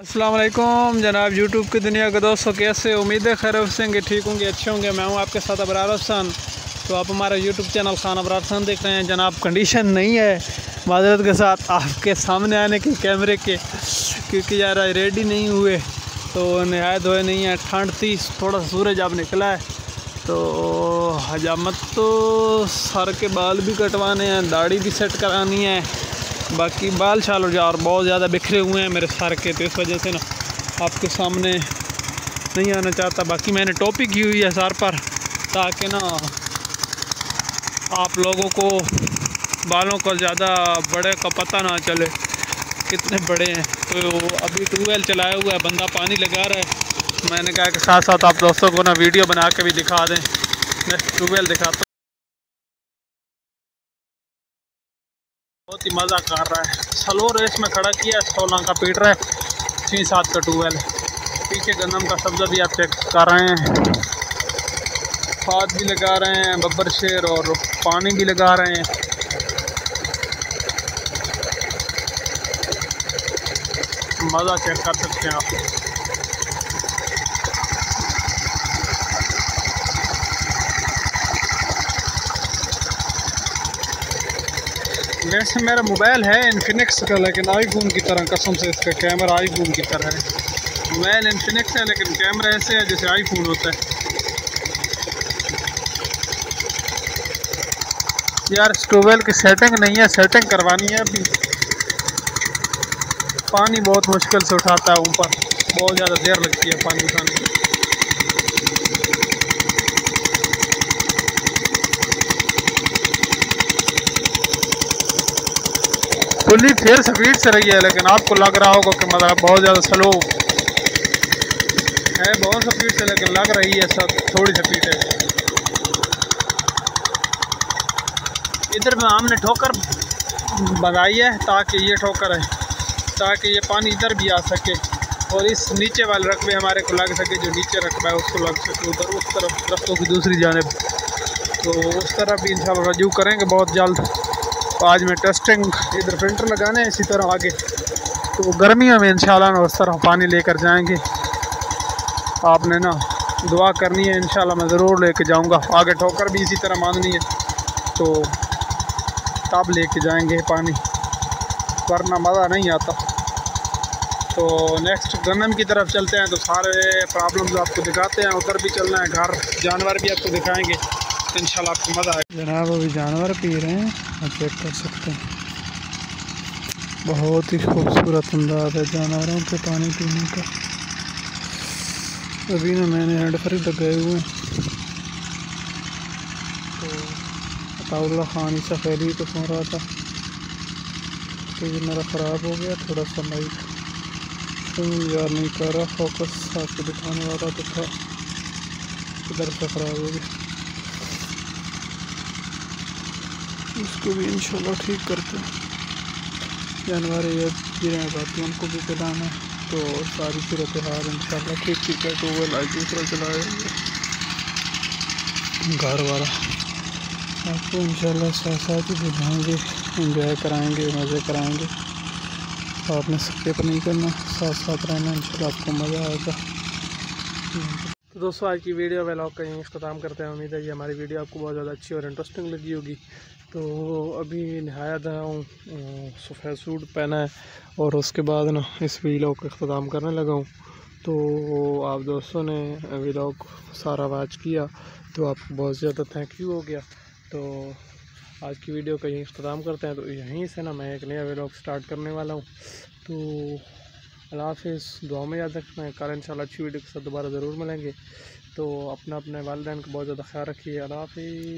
अस्सलाम वालेकुम जनाब यूट्यूब की दुनिया के दोस्तों, कैसे उम्मीद है खैर होंगे, ठीक होंगे, अच्छे होंगे। मैं हूं आपके साथ अबरार हसन। तो आप हमारा यूट्यूब चैनल खान अबरार हसन देख रहे हैं। जनाब कंडीशन नहीं है माजरत के साथ आपके सामने आने की कैमरे के, क्योंकि यार रेडी नहीं हुए तो नहाए धोए नहीं है। ठंड थी, थोड़ा सा सूरज अब निकला है तो हजामत तो सर के बाल भी कटवाने हैं, दाढ़ी भी सेट करानी है, बाकी बाल शाल और बहुत ज़्यादा बिखरे हुए हैं मेरे सर के, तो इस वजह से ना आपके सामने नहीं आना चाहता। बाकी मैंने टोपी की हुई है सर पर ताकि ना आप लोगों को बालों का ज़्यादा बड़े का पता ना चले कितने बड़े हैं। तो अभी ट्यूबवेल चलाया हुआ है, बंदा पानी लगा रहा है। मैंने कहा कि साथ साथ आप दोस्तों को ना वीडियो बना के भी दिखा दें। नेक्स्ट ट्यूबवेल दिखाता, बहुत ही मज़ा कर रहा है। स्लो रेस में खड़ा किया, 16 का पीट रहा है, 6-7 का ट्यूबवेल। पीछे गंदम का सब्ज़ा भी आप चेक कर रहे हैं, खाद भी लगा रहे हैं, बब्बर शेर, और पानी भी लगा रहे हैं। मज़ा चेक कर सकते हैं आप। वैसे मेरा मोबाइल है इन्फिनिक्स का, लेकिन आईफोन की तरह, कसम से इसका कैमरा आईफोन की तरह है। मोबाइल इन्फिनिक्स है लेकिन कैमरा ऐसे है जैसे आईफोन होता है। यार ट्यूबवेल की सेटिंग नहीं है, सेटिंग करवानी है अभी। पानी बहुत मुश्किल से उठाता है ऊपर, बहुत ज़्यादा देर लगती है पानी उठाने में। फुली फिर स्पीड से रही है, लेकिन आपको लग रहा होगा कि मतलब बहुत ज़्यादा स्लो है, बहुत स्पीड से, लेकिन लग रही है सब थोड़ी स्पीड है। इधर में हमने ठोकर बनाई है ताकि ये ठोकर है, ताकि ये पानी इधर भी आ सके और इस नीचे वाले रकबे हमारे को लग सके, जो नीचे रकबा है उसको लग सके उधर उस तरफ रस्तों की दूसरी जानिब। तो उस तरफ भी इंशाल्लाह रजू करेंगे बहुत जल्द। तो आज मैं टेस्टिंग इधर फिल्टर लगाने हैं, इसी तरह आगे तो गर्मियों में इंशाल्लाह ना उस तरह पानी लेकर जाएंगे। आपने ना दुआ करनी है, इंशाल्लाह मैं ज़रूर लेके जाऊंगा। आगे ठोकर भी इसी तरह मांगनी है तो तब लेके जाएंगे पानी, वरना मज़ा नहीं आता। तो नेक्स्ट गन्नम की तरफ चलते हैं, तो सारे प्रॉब्लम्स आपको दिखाते हैं। उधर भी चलना है, घर जानवर भी आपको दिखाएंगे, तो इंशाल्लाह आपको मज़ा आएगा। जनाब अभी जानवर पी रहे हैं, आप चेक कर सकते हैं। बहुत ही खूबसूरत अंदाज है जानवरों के पानी पीने का। अभी ना मैंने हैंड फ्री लगाए हुए हैं, तो अताउल्ला खान ईसा फैली तो सुन रहा था तो ये मेरा ख़राब हो गया थोड़ा सा लाइट, यार नहीं कर रहा फोकस, आपको दिखाने वाला तो था, इधर से ख़राब हो गया। इसको भी इंशाल्लाह ठीक करते हैं। जानवर ये गिरे बाकी उनको भी पिलाना है, तो सारी सूरत हाल इंशाल्लाह ठीक ठीक है। तो वो लाइट दूसरा चलाएंगे घर वाला, आपको इंशाल्लाह साथ साथ ही दिखाएंगे, इंजॉय कराएंगे, मज़े कराएंगे। तो आपने स्किप नहीं करना, साथ साथ रहना, इंशाल्लाह आपको मज़ा आएगा। तो दोस्तों आज की वीडियो व्लॉग का यहीं इख्तिताम करते हैं। उम्मीद है कि हमारी वीडियो आपको बहुत ज़्यादा अच्छी और इंटरेस्टिंग लगी होगी। तो अभी नहाया धोया हूँ, सफ़ेद सूट पहना है, और उसके बाद ना इस व्लॉग का इख्तिताम करने लगा हूँ। तो आप दोस्तों ने व्लॉग सारा वॉच किया तो आपको बहुत ज़्यादा थैंक यू हो गया। तो आज की वीडियो का यहीं इख्तिताम करते हैं। तो यहीं से ना मैं एक नया व्लॉग स्टार्ट करने वाला हूँ। तो अल्लाह हाफ़िज़, दुआ में याद रखना है। कल इंशाल्लाह अच्छी वीडियो के साथ दोबारा ज़रूर मिलेंगे। तो अपना अपने वालिदैन का बहुत ज़्यादा ख्याल रखिए। अल्लाह हाफ़िज़।